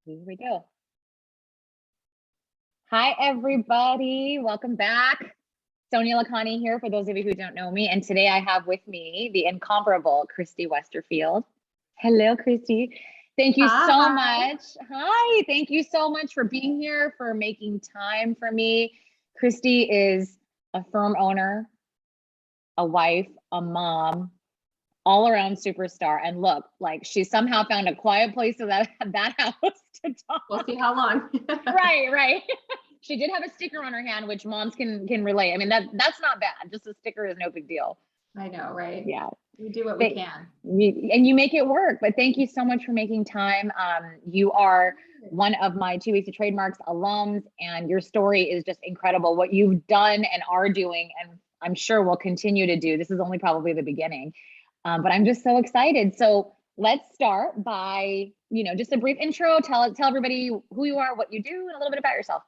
Here we go. Hi, everybody. Welcome back. Sonia Lakhani here, for those of you who don't know me. And today I have with me the incomparable Christy Westerfeld. Hello, Christy. Thank you so much. Hi. Thank you so much for being here, for making time for me. Christy is a firm owner, a wife, a mom, all around superstar. And look, like she somehow found a quiet place in that house to talk. We'll see how long. Right. She did have a sticker on her hand, which moms can relate. I mean, that's not bad. Just a sticker is no big deal. I know, right? Yeah. We do what we can. And you make it work. But thank you so much for making time. You are one of my 2 Weeks of Trademarks alums, and your story is just incredible. What you've done and are doing, and I'm sure will continue to do. This is only probably the beginning. But I'm just so excited. So let's start by, just a brief intro. Tell everybody who you are, what you do, and a little bit about yourself.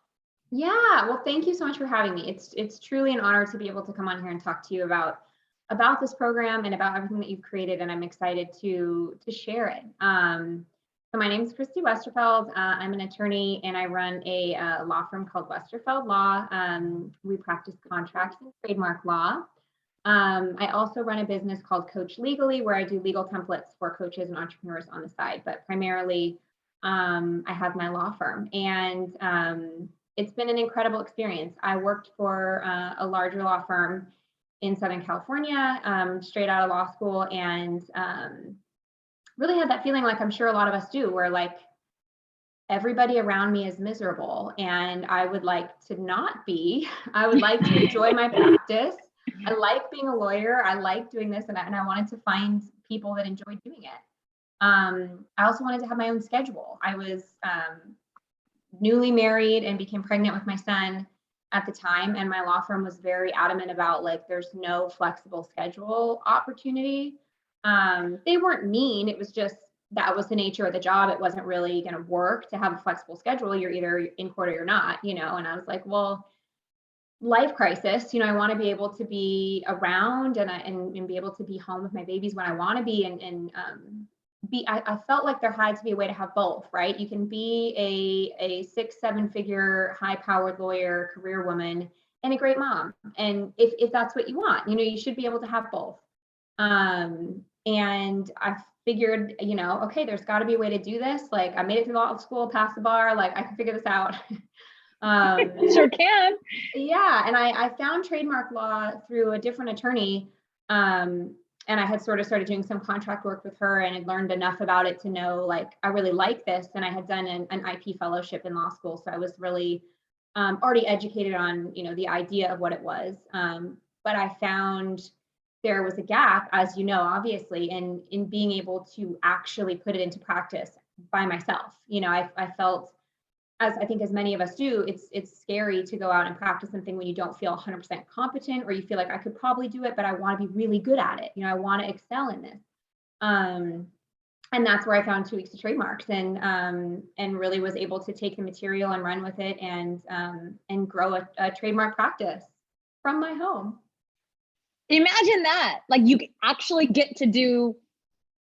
Yeah, well, thank you so much for having me. It's truly an honor to be able to come on here and talk to you about this program and about everything that you've created, and I'm excited to share it. So my name is Christy Westerfeld. I'm an attorney, and I run a law firm called Westerfeld Law. We practice contracts and trademark law. I also run a business called Coach Legally, where I do legal templates for coaches and entrepreneurs on the side, but primarily I have my law firm, and it's been an incredible experience. I worked for a larger law firm in Southern California, straight out of law school, and really had that feeling, like I'm sure a lot of us do, where like everybody around me is miserable, and I would like to not be. I would like to enjoy my practice. I like being a lawyer. I like doing this, and I wanted to find people that enjoy doing it. I also wanted to have my own schedule. I was newly married and became pregnant with my son at the time, and my law firm was very adamant about, like, there's no flexible schedule opportunity. They weren't mean. It was just that was the nature of the job. It wasn't really going to work to have a flexible schedule. You're either in court or you're not, and I was like, well, life crisis, I want to be able to be around and be able to be home with my babies when I want to be, and I felt like there had to be a way to have both, right? You can be a 6-7 figure high powered lawyer, career woman, and a great mom. And if that's what you want, you should be able to have both. And I figured, okay, there's got to be a way to do this. Like, I made it through law school, passed the bar, like I can figure this out. Sure can. Yeah. And I found trademark law through a different attorney. And I had sort of started doing some contract work with her, and had learned enough about it to know, like, I really like this. And I had done an IP fellowship in law school. So I was really already educated on, the idea of what it was. But I found there was a gap, as obviously, in being able to actually put it into practice by myself. I felt, as I think as many of us do, it's scary to go out and practice something when you don't feel 100% competent, or you feel like I could probably do it, but I want to be really good at it. I want to excel in this. And that's where I found 2 Weeks of Trademarks, and really was able to take the material and run with it, and grow a trademark practice from my home. Imagine that. Like, you actually get to do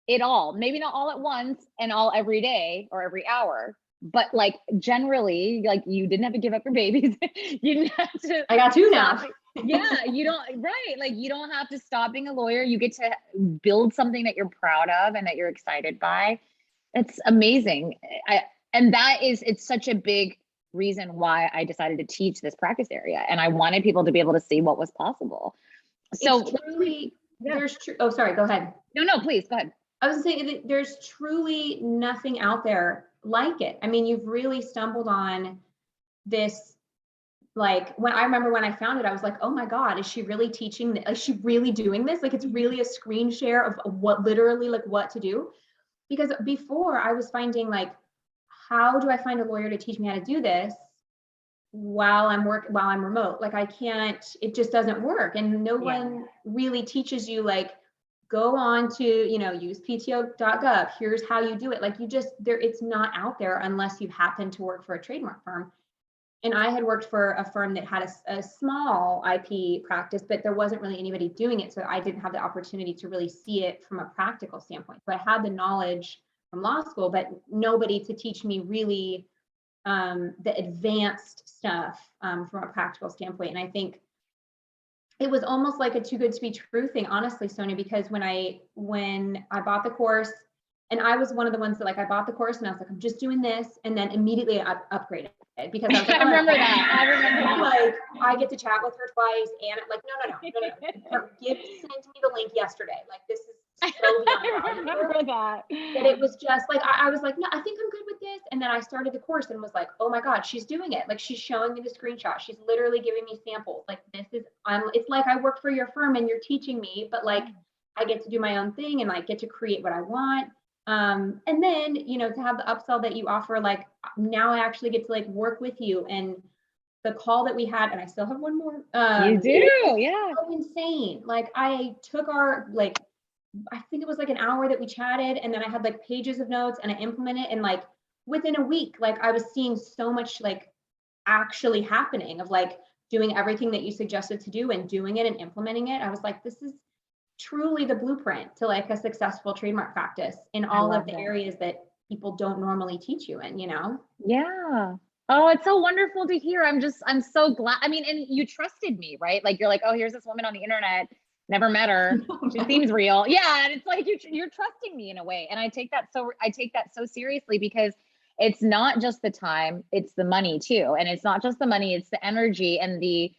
it all. Maybe not all at once and all every day or every hour, but like generally, like, you didn't have to give up your babies. You didn't have to. I got 2 now. Yeah, you don't, right. Like, you don't have to stop being a lawyer. You get to build something that you're proud of and that you're excited by. It's amazing. And it's such a big reason why I decided to teach this practice area. And I wanted people to be able to see what was possible. So truly, oh, sorry, go ahead. No, please go ahead. I was saying that there's truly nothing out there like it. I mean, you've really stumbled on this. Like, when I remember when I found it, I was like, oh my God, is she really teaching? Is she really doing this? Like, it's really a screen share of what literally, like, what to do. Because before, I was finding, like, how do I find a lawyer to teach me how to do this while I'm remote? Like, I can't, it just doesn't work. And no one really teaches you, like, go on to, use pto.gov. Here's how you do it. Like, it's not out there unless you happen to work for a trademark firm. And I had worked for a firm that had a small IP practice, but there wasn't really anybody doing it. So I didn't have the opportunity to really see it from a practical standpoint. So I had the knowledge law school, but nobody to teach me really the advanced stuff from a practical standpoint. And I think it was almost like a too good to be true thing, honestly, Sonia, because when I bought the course, and I was one of the ones that like, I bought the course and I was like, I'm just doing this. And then immediately I upgraded it because I was like, I remember that. Like, I get to chat with her twice. And like, no. Her gift sent me the link yesterday. Like, this is so beyond I remember that. That it was just like, I was like, no, I think I'm good with this. And then I started the course and was like, oh my God, she's doing it. Like, she's showing me the screenshot. She's literally giving me samples. Like, it's like I work for your firm and you're teaching me, but like, I get to do my own thing and like get to create what I want. And then, to have the upsell that you offer, like now I actually get to like work with you. And the call that we had, and I still have one more. You do, yeah. So insane. Like, I took our, like, I think it was like an hour that we chatted, and then I had like pages of notes and I implemented it. And like within a week, like I was seeing so much like actually happening of like doing everything that you suggested to do and doing it and implementing it. I was like, this is truly the blueprint to like a successful trademark practice in all of the areas that people don't normally teach you in, Yeah. Oh, it's so wonderful to hear. I'm so glad. I mean, and you trusted me, right? Like, you're like, oh, here's this woman on the internet. Never met her. She seems real. Yeah. And it's like, you're trusting me in a way. And I take that so seriously, because it's not just the time, it's the money too. And it's not just the money, it's the energy and the,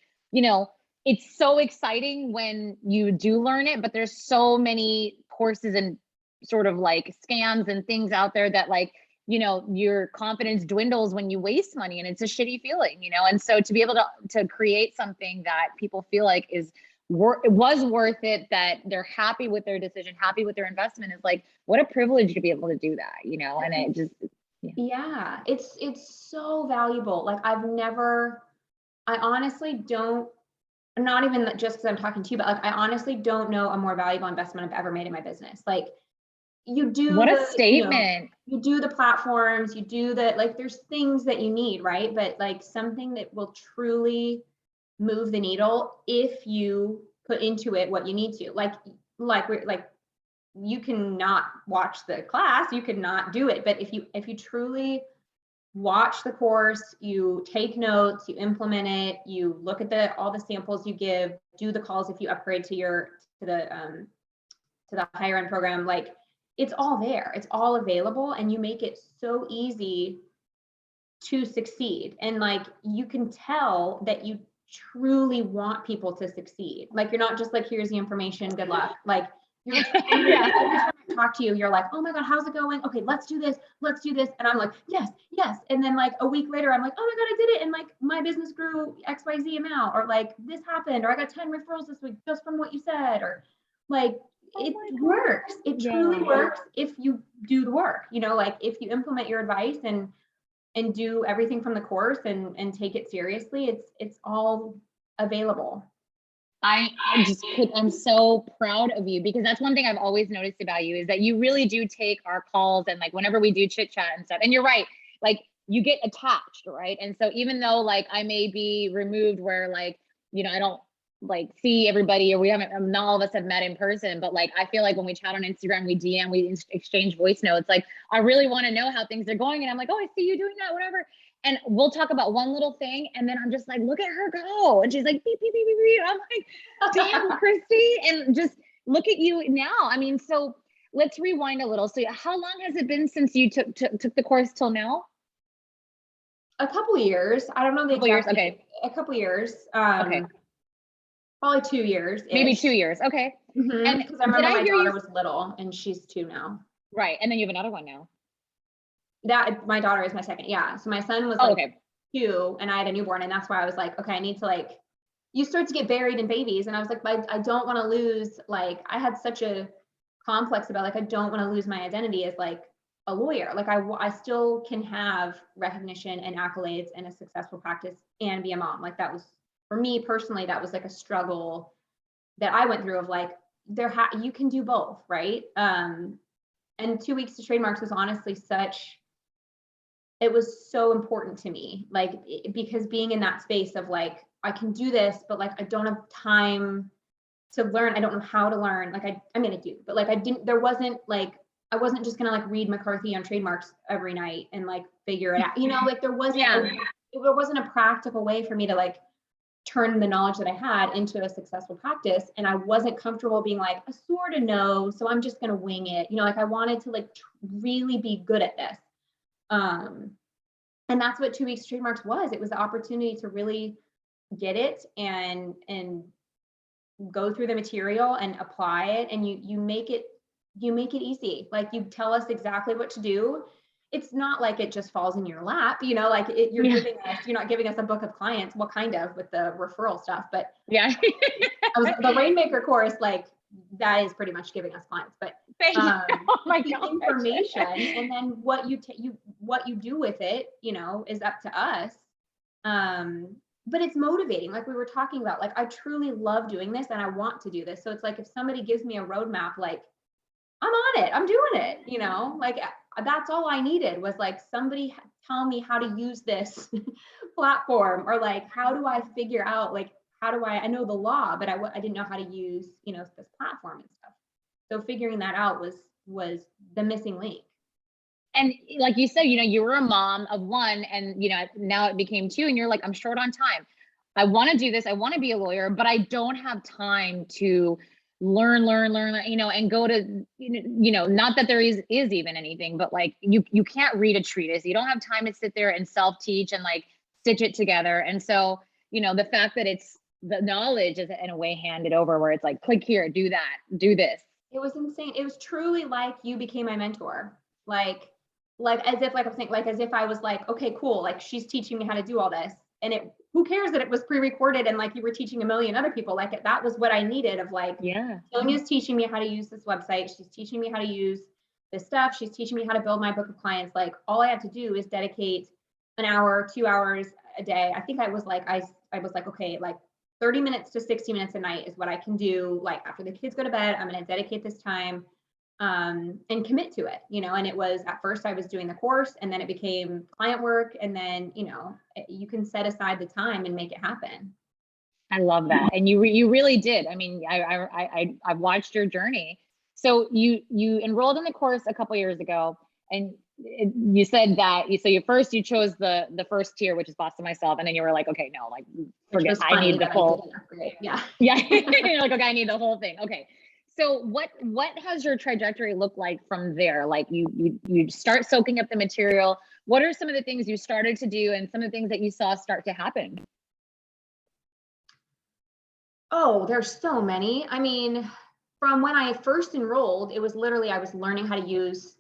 it's so exciting when you do learn it, but there's so many courses and sort of like scams and things out there that like, your confidence dwindles when you waste money, and it's a shitty feeling, and so to be able to create something that people feel like it was worth it, that they're happy with their decision, happy with their investment, is like, what a privilege to be able to do that, and it just, yeah, it's so valuable. Like, I honestly don't, not even just because I'm talking to you, but like, I honestly don't know a more valuable investment I've ever made in my business. Like, you do what a statement. You do the platforms, you do the, like, there's things that you need, right? But like something that will truly move the needle if you put into it what you need to, like you cannot watch the class, you could not do it. But if you truly watch the course, you take notes, you implement it, you look at all the samples you give, do the calls if you upgrade to the higher end program, like, it's all there, it's all available, and you make it so easy to succeed. And like, you can tell that you truly want people to succeed. Like, you're not just like, here's the information, good luck. Like, you're every time I talk to you, you're like, oh my God, how's it going? Okay, let's do this. And I'm like, yes. And then like a week later, I'm like, oh my God, I did it. And like, my business grew XYZ amount, or like this happened, or I got 10 referrals this week just from what you said, or like, it works. It truly works if you do the work, like if you implement your advice and do everything from the course and take it seriously, it's all available. I'm so proud of you, because that's one thing I've always noticed about you, is that you really do take our calls, and like whenever we do chit chat and stuff, and you're right, like you get attached, right? And so even though like I may be removed where like, I don't like see everybody, or not all of us have met in person, but like I feel like when we chat on Instagram, we DM, we exchange voice notes, like I really want to know how things are going, and I'm like, oh, I see you doing that, whatever. And we'll talk about one little thing, and then I'm just like, look at her go, and she's like, beep, beep, beep, beep, beep. I'm like, damn, Christy, and just look at you now. I mean, so let's rewind a little. So how long has it been since you took the course till now? A couple years. I don't know the exact. Okay. A couple years. Okay. Probably 2 years. Maybe 2 years. Okay. Mm-hmm. And because I remember my daughter was little, and she's 2 now. Right. And then you have another one now. That my daughter is my second. Yeah. So my son was 2, and I had a newborn, and that's why I was like, okay, I need to like, you start to get buried in babies. And I was like, I don't want to lose, like, I had such a complex about like, I don't want to lose my identity as like a lawyer. Like I still can have recognition and accolades and a successful practice and be a mom. Like, that was, for me personally, that was like a struggle that I went through of like, you can do both, right? And 2 weeks to Trademarks was honestly it was so important to me, like, because being in that space of like, I can do this, but like, I don't have time to learn. I don't know how to learn. Like, I mean, I do, but like, there wasn't like I wasn't just gonna like read McCarthy on trademarks every night and like figure it out. You know, like there wasn't a practical way for me to like turn the knowledge that I had into a successful practice. And I wasn't comfortable being like, I sort of know, so I'm just going to wing it. You know, like I wanted to like really be good at this. And that's what 2 weeks trademarks was. It was the opportunity to really get it and go through the material and apply it. And you make it easy. Like you tell us exactly what to do. It's not like it just falls in your lap, you know, like you're not giving us a book of clients, what kind of with the referral stuff, but the Rainmaker course, like that is pretty much giving us clients, but oh my God, information and then what you do with it, you know, is up to us. But it's motivating. Like we were talking about, like, I truly love doing this and I want to do this. So it's like, if somebody gives me a roadmap, like I'm on it, I'm doing it, you know, like that's all I needed was like somebody tell me how to use this platform, or like, how do I figure out, like, how do I know the law, but I didn't know how to use, you know, this platform and stuff. So figuring that out was the missing link. And like you said, you know, you were a mom of one and, you know, now it became two and you're like, I'm short on time. I want to do this. I want to be a lawyer, but I don't have time to learn, you know, and go to, you know, not that there is even anything, but like you can't read a treatise. You don't have time to sit there and self-teach and like stitch it together. And so, you know, the fact that it's the knowledge is in a way handed over where it's like, click here, do that, do this. It was insane. It was truly like you became my mentor. Like as if, like I'm saying, like as if I was like, okay, cool. Like she's teaching me how to do all this. And who cares that it was pre-recorded and like you were teaching a million other people. Like that was what I needed of like, Sonia's teaching me how to use this website. She's teaching me how to use this stuff. She's teaching me how to build my book of clients. Like all I have to do is dedicate an hour, 2 hours a day. I think I was like, okay, like 30 minutes to 60 minutes a night is what I can do. Like after the kids go to bed, I'm going to dedicate this time and commit to it, you know. And it was, at first I was doing the course and then it became client work. And then, you know, you can set aside the time and make it happen. I love that. And you really did. I mean, I watched your journey. So you enrolled in the course a couple years ago, and you said that you chose the first tier, which is Boss of Myself, and then you were like, okay, no, like forget, I need the full. Yeah. You're like, okay, I need the whole thing. Okay. So what has your trajectory looked like from there? Like you start soaking up the material. What are some of the things you started to do and some of the things that you saw start to happen? Oh, there's so many. I mean, from when I first enrolled, it was literally, I was learning how to use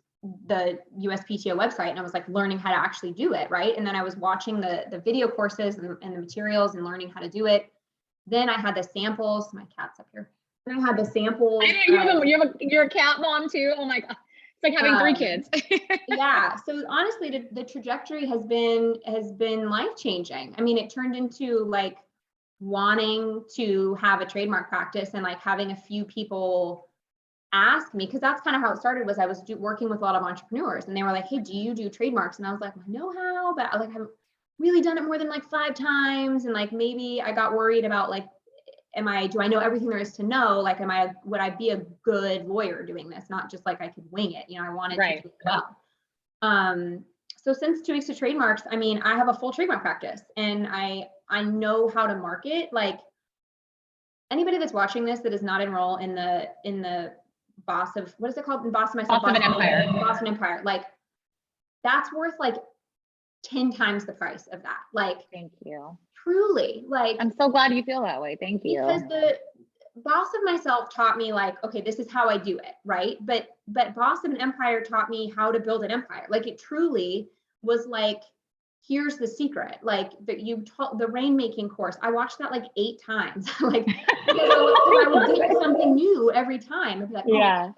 the USPTO website and I was like learning how to actually do it, right? And then I was watching the video courses and the materials and learning how to do it. Then I had the samples. My cat's up here. Then I had the samples. You're a cat mom too. Oh my God. It's like having 3 kids. Yeah. So honestly, the trajectory has been life-changing. I mean, it turned into like wanting to have a trademark practice and like having a few people ask me, because that's kind of how it started. Was I was working with a lot of entrepreneurs and they were like, hey, do you do trademarks? And I was like, I know how, but I haven't really done it more than like 5 times. And like, maybe I got worried about like, do I know everything there is to know? Like, would I be a good lawyer doing this? Not just like I could wing it, you know, I wanted to do it well. So since 2 weeks to trademarks, I mean, I have a full trademark practice and I know how to market. Like anybody that's watching this that does not enroll in the Boss of, what is it called? Boss of Myself. Boss of an Empire. Boss of an Empire. Like that's worth like 10 times the price of that. Like, thank you. Truly, like, I'm so glad you feel that way. Thank you. Because the Boss of Myself taught me like, okay, this is how I do it, right? But Boss of an Empire taught me how to build an empire. Like it truly was like, here's the secret. Like the rainmaking course, I watched that like 8 times. Like I would get something new every time. I'd be like, oh,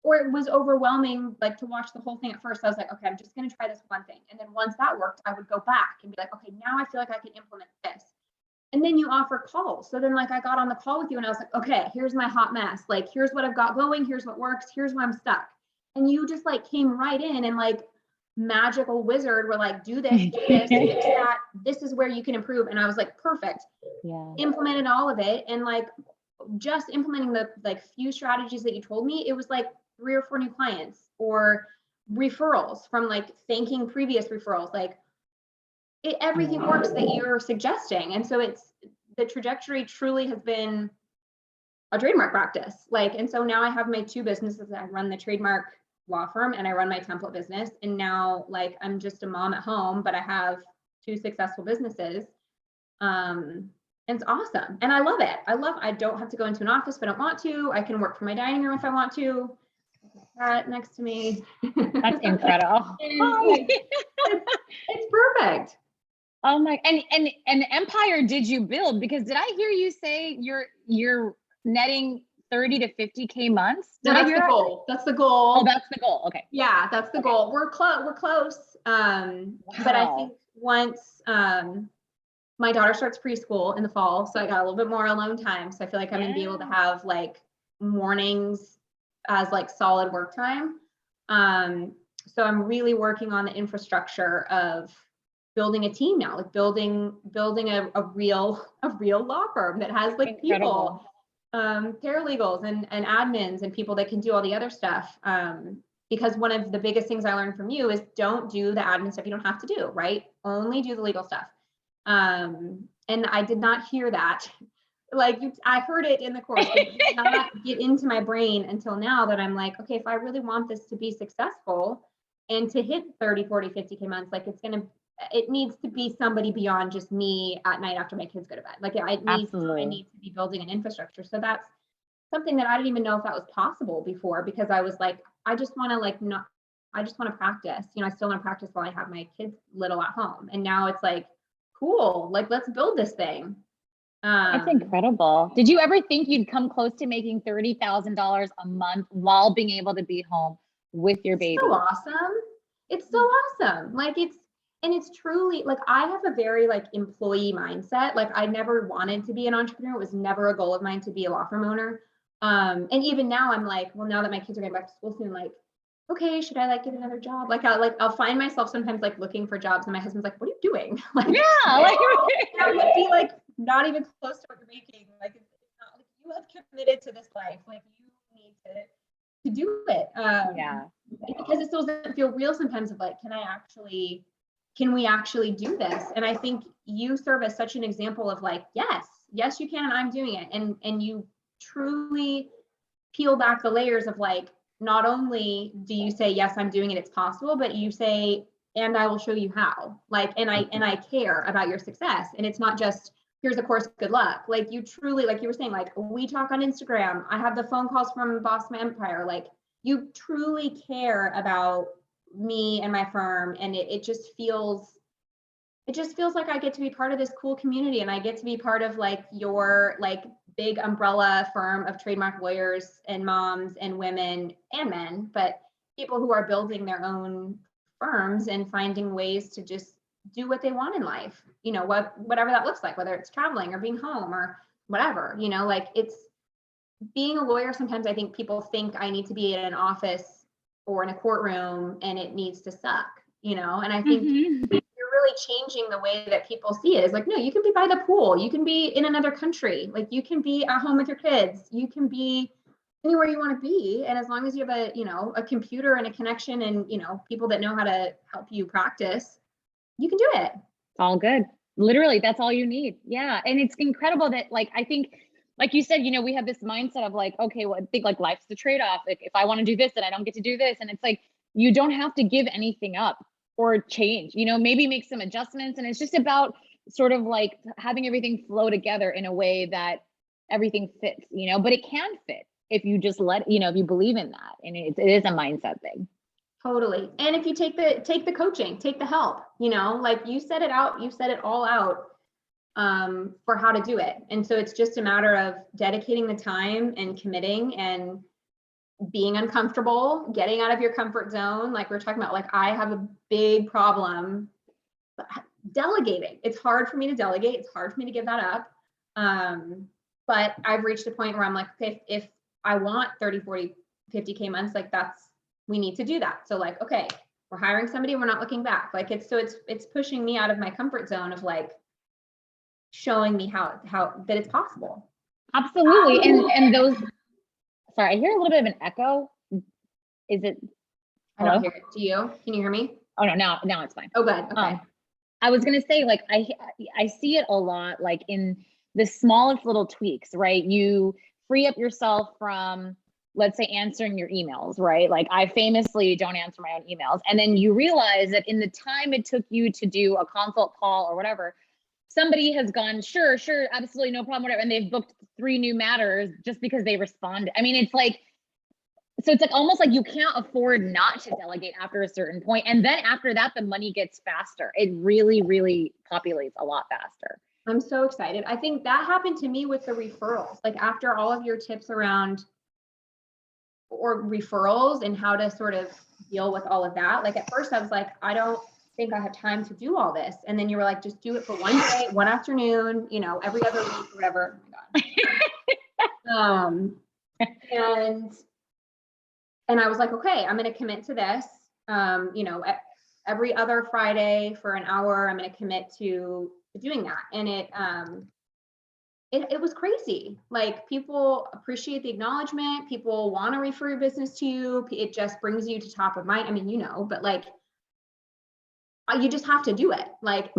or it was overwhelming, like to watch the whole thing at first. I was like, okay, I'm just going to try this one thing. And then once that worked, I would go back and be like, okay, now I feel like I can implement this. And then you offer calls. So then like I got on the call with you and I was like, okay, here's my hot mess. Like, here's what I've got going. Here's what works. Here's where I'm stuck. And you just like came right in and like magical wizard were like, do this, fix that. This is where you can improve. And I was like, perfect. Yeah. Implemented all of it. And like just implementing the like few strategies that you told me, it was like 3 or 4 new clients, or referrals from like thanking previous referrals. Like everything works that you're suggesting. And so the trajectory truly has been a trademark practice. Like, and so now I have my 2 businesses. I run the trademark law firm and I run my template business. And now like, I'm just a mom at home, but I have 2 successful businesses. And it's awesome. And I love it. I don't have to go into an office if I don't want to. I can work from my dining room if I want to. Cat next to me. That's incredible. It's perfect. Oh my, and empire did you build? Because did I hear you say you're netting 30 to 50K months? No, that's the goal. That's the goal. Oh, that's the goal. Okay. Yeah, that's the goal. We're close. But I think once my daughter starts preschool in the fall, so I got a little bit more alone time. So I feel like I'm gonna be able to have like mornings as like solid work time. So I'm really working on the infrastructure of building a team now, like building a real law firm that has like people, paralegals and admins and people that can do all the other stuff. Because one of the biggest things I learned from you is don't do the admin stuff you don't have to do, right? Only do the legal stuff. And I did not hear that. Like I heard it in the course, but it did not get into my brain until now that I'm like, okay, if I really want this to be successful and to hit 30, 40, 50K months, like it needs to be somebody beyond just me at night after my kids go to bed. Like I need to be building an infrastructure. So that's something that I didn't even know if that was possible before, because I was like, I just want to practice. You know, I still want to practice while I have my kids little at home. And now it's like, cool, like let's build this thing. That's incredible. Did you ever think you'd come close to making $30,000 a month while being able to be home with your baby? So awesome. It's so awesome. Like it's truly like, I have a very like employee mindset. Like I never wanted to be an entrepreneur. It was never a goal of mine to be a law firm owner. And even now I'm like, well, now that my kids are going back to school soon, like, okay, should I like get another job? Like I'll find myself sometimes like looking for jobs and my husband's like, what are you doing? Like, yeah, like that would be like not even close to what you're making. Like it's not like you have committed to this life. Like you need to do it. Yeah. Because it still doesn't feel real sometimes of like, can we actually do this? And I think you serve as such an example of like, yes, you can, and I'm doing it. And you truly peel back the layers of like, not only do you say, yes, I'm doing it, it's possible, but you say, and I will show you how. Like, and I care about your success. And it's not just, here's a course, good luck. Like you truly, like you were saying, like we talk on Instagram. I have the phone calls from Boss My Empire. Like you truly care about me and my firm. And it just feels like I get to be part of this cool community, and I get to be part of like your like big umbrella firm of trademark lawyers and moms and women and men, but people who are building their own firms and finding ways to just do what they want in life, you know, whatever that looks like, whether it's traveling or being home or whatever, you know, like it's being a lawyer. Sometimes I think people think I need to be in an office or in a courtroom and it needs to suck, you know, and I think you're really changing the way that people see it. It's like, no, you can be by the pool, you can be in another country, like you can be at home with your kids, you can be anywhere you want to be. And as long as you have a computer and a connection and, people that know how to help you practice, you can do it. It's all good. Literally, that's all you need. Yeah. And it's incredible that like, I think, like you said, we have this mindset of like, okay, well, I think like life's the trade-off. Like if I want to do this, then I don't get to do this. And it's like, you don't have to give anything up or change, maybe make some adjustments. And it's just about sort of like having everything flow together in a way that everything fits, but it can fit if you just if you believe in that. And it is a mindset thing. Totally. And if you take the coaching, take the help, like you set it out, you set it all out for how to do it. And so it's just a matter of dedicating the time and committing and being uncomfortable, getting out of your comfort zone. Like we're talking about, like I have a big problem delegating. It's hard for me to delegate. It's hard for me to give that up. But I've reached a point where I'm like, okay, if I want 30, 40, 50K months, like we need to do that. So like, okay, we're hiring somebody, we're not looking back. Like it's pushing me out of my comfort zone of like showing me how that it's possible. Absolutely. And those, sorry, I hear a little bit of an echo. is it, I don't hear it. Do you? Can you hear me? oh no, now it's fine. Oh, good. Okay. I was gonna say, like, I see it a lot, like in the smallest little tweaks, right? You free up yourself from, let's say, answering your emails, right? Like I famously don't answer my own emails. And then you realize that in the time it took you to do a consult call or whatever, somebody has gone, sure, absolutely, no problem, whatever. And they've booked 3 new matters just because they responded. I mean, it's like, so it's like almost like you can't afford not to delegate after a certain point. And then after that, the money gets faster. It really, really populates a lot faster. I'm so excited. I think that happened to me with the referrals. Like after all of your tips around or referrals and how to sort of deal with all of that. Like at first I was like, I don't think I have time to do all this. And then you were like, just do it for one day, one afternoon, you know, every other week, whatever. Oh my God. And I was like, okay, I'm going to commit to this. You know, every other Friday for an hour, I'm going to commit to doing that. And it was crazy. Like people appreciate the acknowledgement. People want to refer your business to you. It just brings you to top of mind. I mean, you know, but like, you just have to do it. Like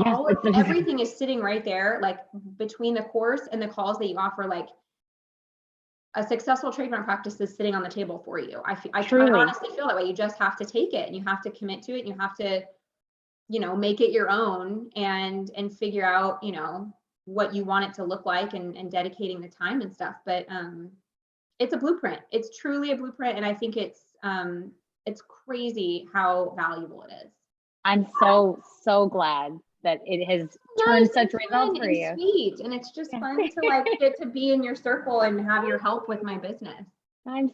everything is sitting right there, like between the course and the calls that you offer, like a successful trademark practice is sitting on the table for you. I honestly feel that way. You just have to take it and you have to commit to it. And you have to, you know, make it your own and figure out, you know, what you want it to look like and dedicating the time and stuff. But it's a blueprint. It's truly a blueprint. And I think it's crazy how valuable it is. I'm so glad that it has turned such results for you. Sweet. And it's just fun to like get to be in your circle and have your help with my business. And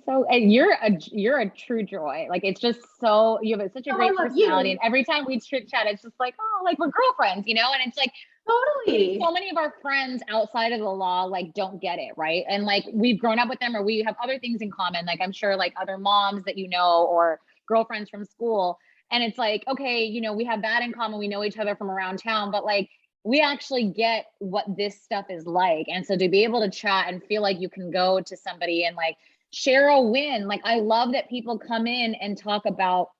you're a true joy. Like it's just so, you have such a great personality. And every time we chit chat, it's just like, oh, like we're girlfriends, you know? And it's like, totally. So many of our friends outside of the law, like don't get it. Right. And like, we've grown up with them or we have other things in common. Like I'm sure like other moms that, you know, or girlfriends from school. And it's like, okay, you know, we have that in common. We know each other from around town, but like, we actually get what this stuff is like. And so to be able to chat and feel like you can go to somebody and like share a win. Like, I love that people come in and talk about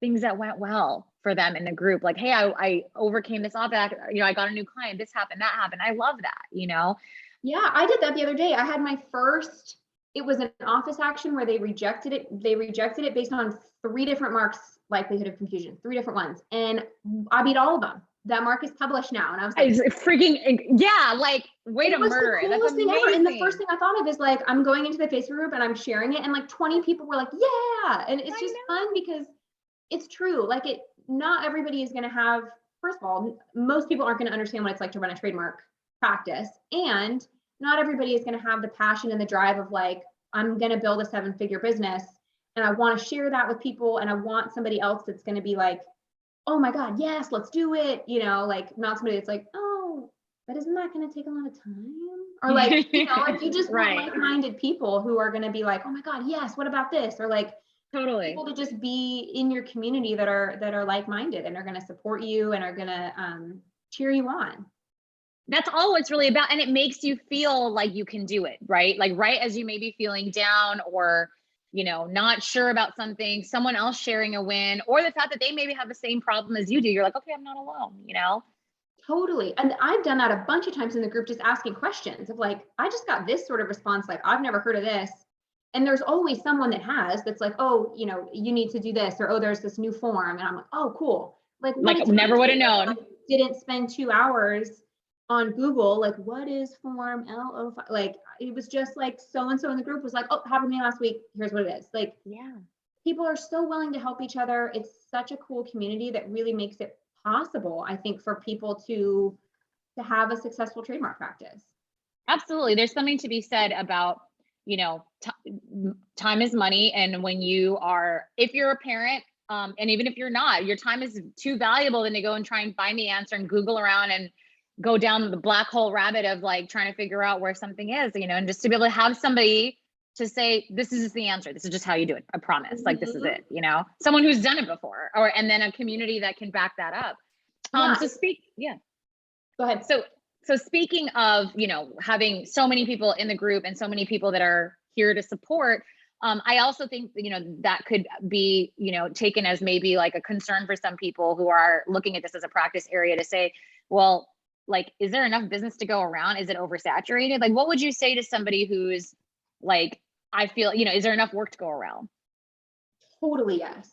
things that went well for them in the group. Like, hey, I overcame this obstacle. You know, I got a new client. This happened, that happened. I love that, you know? Yeah, I did that the other day. I had my first, it was an office action where they rejected it. They rejected it based on 3 different marks, likelihood of confusion, 3 different ones. And I beat all of them. That mark is published now. And I was like, freaking, yeah, like, way to murder it. That's amazing. Thing ever. And the first thing I thought of is like, I'm going into the Facebook group and I'm sharing it. And like 20 people were like, yeah. And it's just fun because it's true. Like not everybody is going to have, first of all, most people aren't going to understand what it's like to run a trademark practice. And not everybody is going to have the passion and the drive of like, I'm going to build a 7-figure business and I want to share that with people. And I want somebody else that's going to be like, oh my God, yes, let's do it. You know, like not somebody that's like, oh, but isn't that going to take a lot of time? Or like, you know, like you just want like-minded people who are going to be like, oh my God, yes, what about this? Or like people to just be in your community that are like-minded and are going to support you and are going to cheer you on. That's all it's really about. And it makes you feel like you can do it, right? Like right as you may be feeling down or, you know, not sure about something, someone else sharing a win, or the fact that they maybe have the same problem as you do. You're like, okay, I'm not alone, you know? Totally. And I've done that a bunch of times in the group, just asking questions of like, I just got this sort of response. Like, I've never heard of this. And there's always someone that has, that's like, oh, you know, you need to do this, or, oh, there's this new form. And I'm like, oh, cool. Like never would have known. Like, didn't spend 2 hours on Google, like, what is form L05? Like, it was just like, so-and-so in the group was like, oh, happened to me last week. Here's what it is. Like, yeah, people are so willing to help each other. It's such a cool community that really makes it possible, I think, for people to have a successful trademark practice. Absolutely. There's something to be said about, you know, time is money. And when you are, if you're a parent, and even if you're not, your time is too valuable than to go and try and find the answer and Google around and go down the black hole rabbit of like trying to figure out where something is, you know, and just to be able to have somebody to say, this is the answer. This is just how you do it. I promise. Like, this is it, you know, someone who's done it before, and then a community that can back that up. Go ahead. So speaking of, you know, having so many people in the group and so many people that are here to support, I also think, that could be, taken as maybe like a concern for some people who are looking at this as a practice area to say, well, like, is there enough business to go around? Is it oversaturated? Like, what would you say to somebody who's like, I feel, is there enough work to go around? Totally, yes.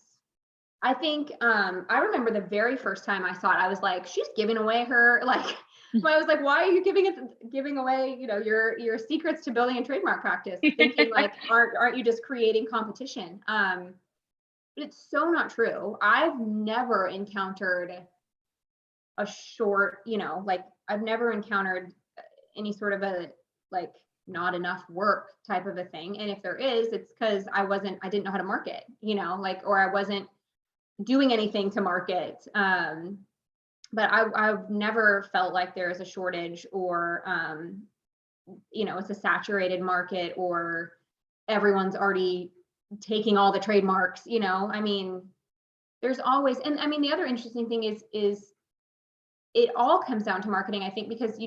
I think I remember the very first time I saw it, I was like, she's giving away her like. So I was like, why are you giving away, your secrets to building a trademark practice? Thinking like, aren't you just creating competition? But it's so not true. I've never encountered a short, like I've never encountered any sort of a like not enough work type of a thing. And if there is, it's because I didn't know how to market, or I wasn't doing anything to market. But I've never felt like there's a shortage or, it's a saturated market or everyone's already taking all the trademarks, I mean, there's always, and I mean, the other interesting thing is it all comes down to marketing, I think, because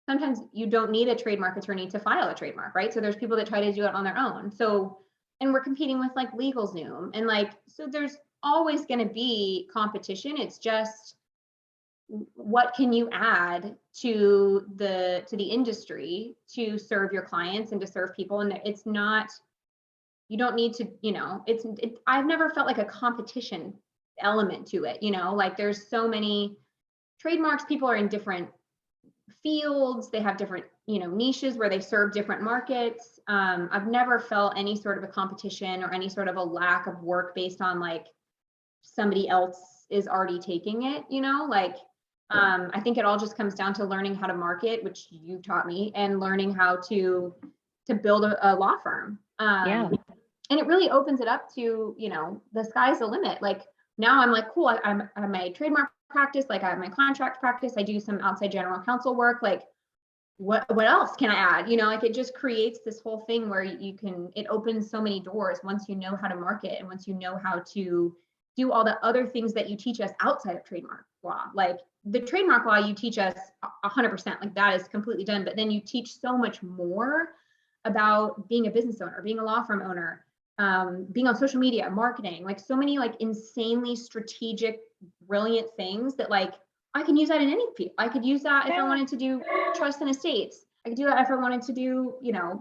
sometimes you don't need a trademark attorney to file a trademark, right? So there's people that try to do it on their own. So, and we're competing with like LegalZoom and like, so there's always going to be competition. It's just, what can you add to the industry to serve your clients and to serve people? And it's not, you don't need to, I've never felt like a competition element to it, like there's so many trademarks, people are in different fields, they have different, niches where they serve different markets. I've never felt any sort of a competition or any sort of a lack of work based on like somebody else is already taking it, I think it all just comes down to learning how to market, which you taught me, and learning how to build a law firm. Yeah. And it really opens it up to, the sky's the limit. Like now I'm like, cool, I have my trademark practice, like I have my contract practice, I do some outside general counsel work, like what else can I add? Like it just creates this whole thing where it opens so many doors once you know how to market and once you know how to do all the other things that you teach us outside of trademark law. Like the trademark law, you teach us 100%, like that is completely done. But then you teach so much more about being a business owner, being a law firm owner, being on social media, marketing, like so many like insanely strategic, brilliant things that like, I can use that in any field. I could use that if I wanted to do trust and estates. I could do that if I wanted to do,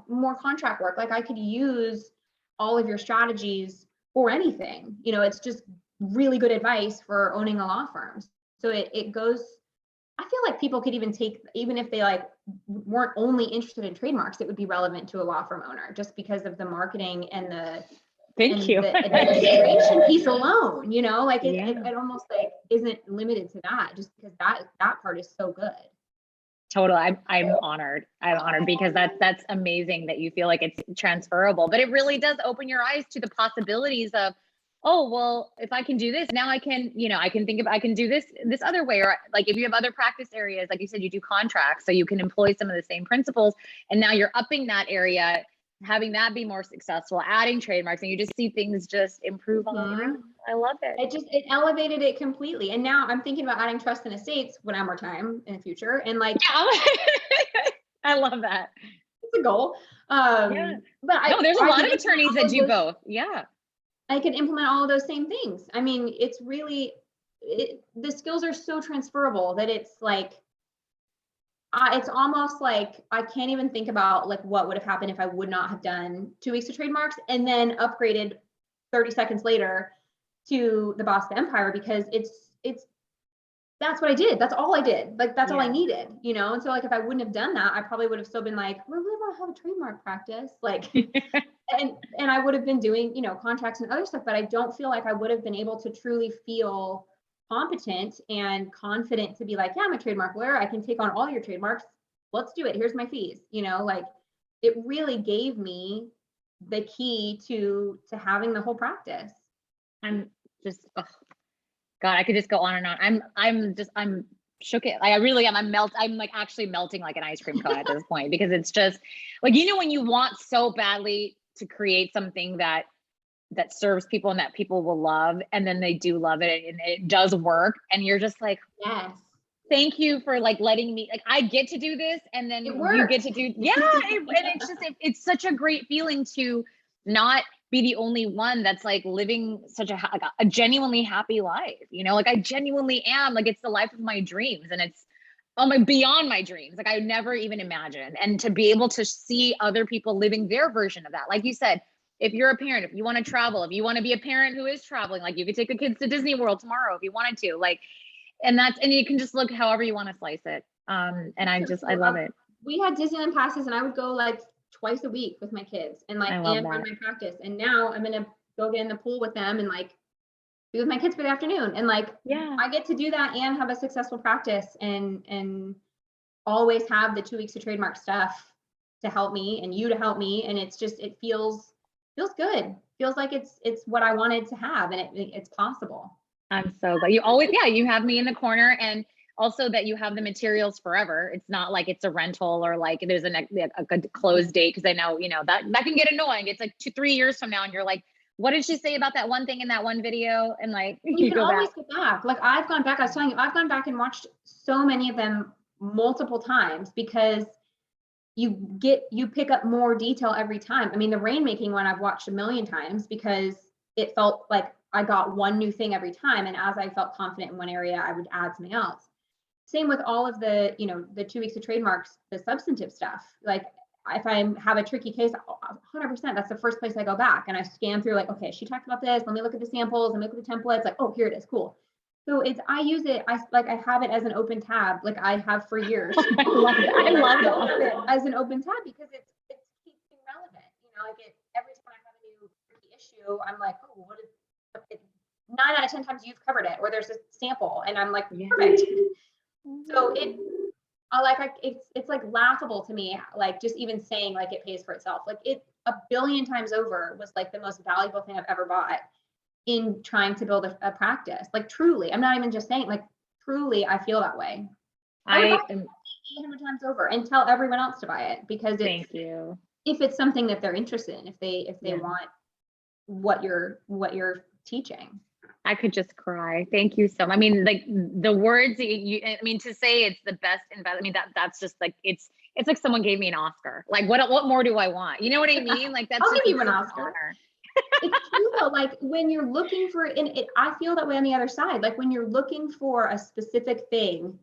more contract work. Like I could use all of your strategies for anything. It's just really good advice for owning a law firm. So it goes, I feel like people could even if they like weren't only interested in trademarks, it would be relevant to a law firm owner just because of the marketing and the the administration piece alone, like it almost like isn't limited to that just because that part is so good. Totally. I'm honored. I'm honored because that's amazing that you feel like it's transferable, but it really does open your eyes to the possibilities of, oh, well, if I can do this, now I can, I can do this other way. Or like if you have other practice areas, like you said, you do contracts, so you can employ some of the same principles. And now you're upping that area, having that be more successful, adding trademarks, and you just see things just improve all around. I love it. It elevated it completely. And now I'm thinking about adding trust and estates when I have more time in the future. And like, I love that. It's a goal. But there's a lot of attorneys that do both. Yeah. I can implement all of those same things. I mean, it's really, the skills are so transferable that it's like, it's almost like I can't even think about like what would have happened if I would not have done 2 weeks of trademarks and then upgraded 30 seconds later to the Boss of the Empire, because that's what I did. That's all I did. Like, that's all I needed, And so like, if I wouldn't have done that, I probably would have still been like, we really want to have a trademark practice. Like, and I would have been doing, contracts and other stuff, but I don't feel like I would have been able to truly feel competent and confident to be like, yeah, I'm a trademark lawyer. I can take on all your trademarks. Let's do it. Here's my fees. Like it really gave me the key to having the whole practice. I'm just, God, I could just go on and on. I'm shook it. Like I really am. I'm like actually melting like an ice cream cone at this point, because it's just like, when you want so badly to create something that serves people and that people will love, and then they do love it and it does work, and you're just like, yes, thank you for like letting me, like I get to do this, and then you get to do, and it's just it's such a great feeling to not be the only one that's like living such a genuinely happy life, you know, like I genuinely am, like it's the life of my dreams, and it's beyond my dreams, like I never even imagined. And to be able to see other people living their version of that, like you said, if you're a parent, if you want to travel, if you want to be a parent who is traveling, like you could take the kids to Disney World tomorrow if you wanted to, like, and you can just look however you want to slice it. And I love it. We had Disneyland passes and I would go like twice a week with my kids and like and run my practice. And now I'm gonna go get in the pool with them and like be with my kids for the afternoon. And like I get to do that and have a successful practice and always have the 2 weeks of trademark stuff to help me and you to help me. And it's just, it feels good. Feels like it's what I wanted to have, and it's possible. I'm so glad. You always, you have me in the corner, and also that you have the materials forever. It's not like it's a rental or like there's a closed date, because I know, you know, that can get annoying. It's like 2-3 years from now and you're like, what did she say about that one thing in that one video? And like you can always go back. Like I've gone back, I was telling you, I've gone back and watched so many of them multiple times because you pick up more detail every time. I mean, the rainmaking one I've watched a million times because it felt like I got one new thing every time. And as I felt confident in one area, I would add something else. Same with all of the, you know, the 2 weeks of trademarks, the substantive stuff. Like if I have a tricky case, 100%, that's the first place I go back and I scan through like, okay, she talked about this. Let me look at the samples. Let me look at the templates. Like, oh, here it is. Cool. So I use it. I have it as an open tab, like I have for years. I love it as an open tab because it keeps me relevant. You know, like every time I have a new tricky issue, I'm like, oh, what is it? 9 out of 10 times you've covered it, or there's a sample, and I'm like, perfect. So it's like laughable to me, like just even saying like it pays for itself. Like it 1 billion times over was like the most valuable thing I've ever bought in trying to build a practice. Like truly, I'm not even just saying, like truly, I feel that way. I would buy it 800 times over and tell everyone else to buy it because thank you. If it's something that they're interested in, if they want what you're teaching. I could just cry. Thank you so much. I mean, like the words I mean, to say it's the best and best. I mean, that's just like, it's like someone gave me an Oscar. Like what more do I want? You know what I mean? Like that's I'll give you an Oscar. It's true though, like when you're looking for, I feel that way on the other side. Like when you're looking for a specific thing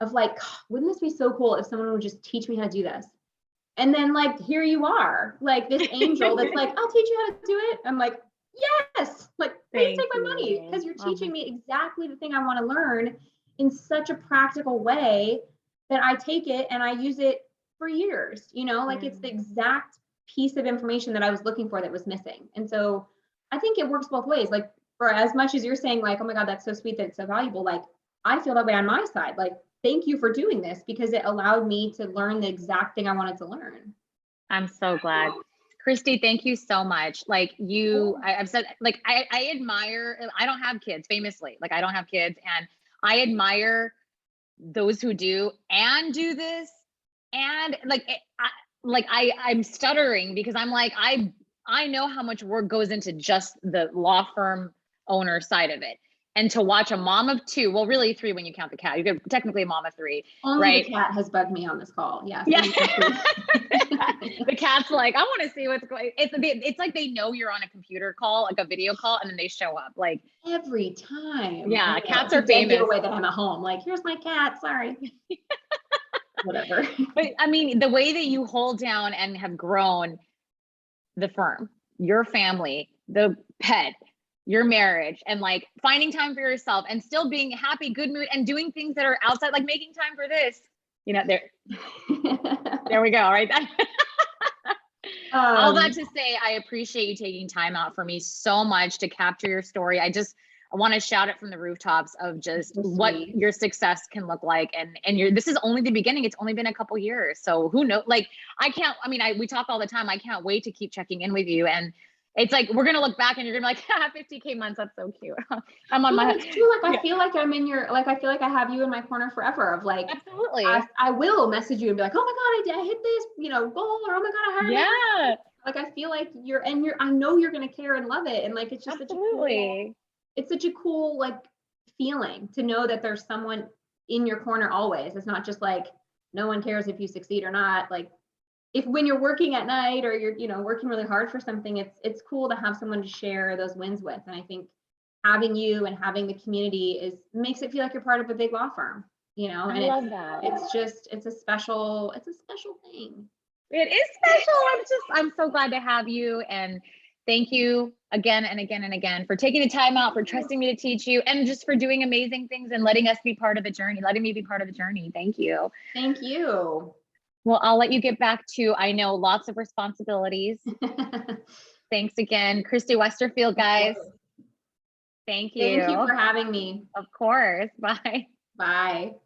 of like, wouldn't this be so cool if someone would just teach me how to do this? And then like, here you are, like this angel that's like, I'll teach you how to do it. I'm like, yes, like please take my money because you're teaching me exactly the thing I want to learn in such a practical way that I take it and I use it for years, you know, like it's the exact piece of information that I was looking for that was missing. And so I think it works both ways. Like for as much as you're saying like, oh my God, that's so sweet, that it's so valuable. Like I feel that way on my side. Like, thank you for doing this because it allowed me to learn the exact thing I wanted to learn. I'm so glad. Christy, thank you so much. Like I've said, like, I admire, I don't have kids famously, like I don't have kids, and I admire those who do and do this. And like, I'm stuttering because I'm like, I know how much work goes into just the law firm owner side of it. And to watch a mom of 2, well, really 3 when you count the cat. You're technically a mom of 3. Only right? The cat has bugged me on this call. Yes. Yeah. The cat's like, I want to see what's going. It's like they know you're on a computer call, like a video call, and then they show up. Like every time. Yeah, cats are famous. Giveaway that I'm at home. Like, here's my cat. Sorry. Whatever. But I mean, the way that you hold down and have grown the firm, your family, the pet, your marriage, and like finding time for yourself and still being happy, good mood, and doing things that are outside, like making time for this, you know, there we go. Right. All that to say, I appreciate you taking time out for me so much to capture your story. I want to shout it from the rooftops of just what your success can look like. And this is only the beginning. It's only been a couple years. So who knows? Like, we talk all the time. I can't wait to keep checking in with you. And it's like, we're going to look back and you're going to be like, 50K months. That's so cute. I'm on my. It's true. Like, I feel like I'm in your, like, I feel like I have you in my corner forever of like, absolutely. I will message you and be like, oh my God, I hit this, you know, goal, or oh my God, I hired. Yeah. Like, I feel like I know you're going to care and love it. And like, it's just such a cool, like feeling to know that there's someone in your corner always. It's not just like, no one cares if you succeed or not. Like, if when you're working at night or you're, working really hard for something, it's cool to have someone to share those wins with. And I think having you and having the community makes it feel like you're part of a big law firm, and I love that. it's a special thing. It is special. I'm so glad to have you. And thank you again and again and again for taking the time out, for trusting me to teach you, and just for doing amazing things and letting us be part of the journey, letting me be part of the journey. Thank you. Thank you. Well, I'll let you get back to, I know, lots of responsibilities. Thanks again, Christy Westerfeld, guys. Thank you. Thank you for having me. Of course. Bye. Bye.